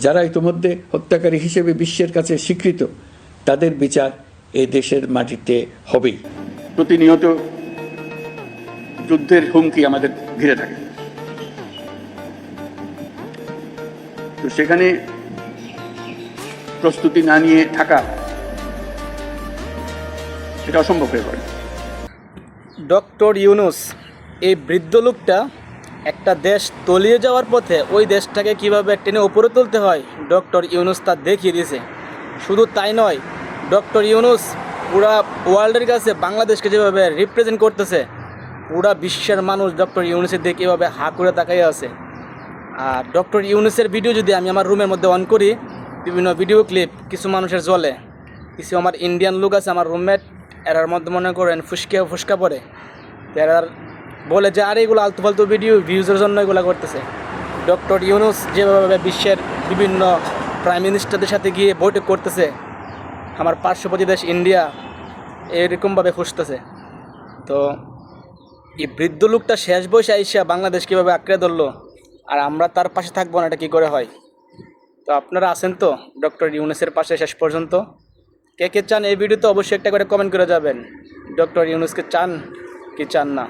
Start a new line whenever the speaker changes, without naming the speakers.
যারা ইতিমধ্যে হত্যাকারী হিসেবে বিশ্বের কাছে স্বীকৃত, তাদের বিচার এই দেশের মাটিতে হবেই। প্রতিনিয়ত যুদ্ধের হুমকি আমাদের ঘিরে থাকে, তো সেখানে প্রস্তুতি না নিয়ে থাকা এটা অসম্ভব হয়ে পড়ে।
ডক্টর ইউনূস এই বৃদ্ধ লোকটা একটা দেশ তলিয়ে যাওয়ার পথে ওই দেশটাকে কীভাবে টেনে উপরে তুলতে হয় ডক্টর ইউনূস তা দেখিয়ে দিয়েছে। শুধু তাই নয়, ডক্টর ইউনূস পুরা ওয়ার্ল্ডের কাছে বাংলাদেশকে যেভাবে রিপ্রেজেন্ট করতেছে, পুরা বিশ্বের মানুষ ডক্টর ইউনূসের দিকে কীভাবে হা করে তাকাইয়ে আছে। আর ডক্টর ইউনূসের ভিডিও যদি আমি আমার রুমের মধ্যে অন করি, বিভিন্ন ভিডিও ক্লিপ কিছু মানুষের জ্বলে, কিছু আমার ইন্ডিয়ান লোক আছে আমার রুমমেট, এরার মধ্যে মনে করেন ফুসকা পড়ে, এরার বলে যে আর এগুলো আলতু ফালতু ভিডিও ভিউজের জন্য এগুলো করতেছে। ডক্টর ইউনূস যেভাবে বিশ্বের বিভিন্ন প্রাইম মিনিস্টারদের সাথে গিয়ে বৈঠক করতেছে, আমার পার্শ্ববর্তী দেশ ইন্ডিয়া এরকমভাবে খুঁজতেছে। তো এই বৃদ্ধ লোকটা শেষ বয়সে আইসা বাংলাদেশ কীভাবে আঁকড়ে ধরলো, আর আমরা তার পাশে থাকবো না, এটা কী করে হয়? তো আপনারা আছেন তো ডক্টর ইউনূসের পাশে শেষ পর্যন্ত? কে কে চান এই ভিডিওতে অবশ্যই একটা করে কমেন্ট করে যাবেন। ডক্টর ইউনূসকে চান কি চান না?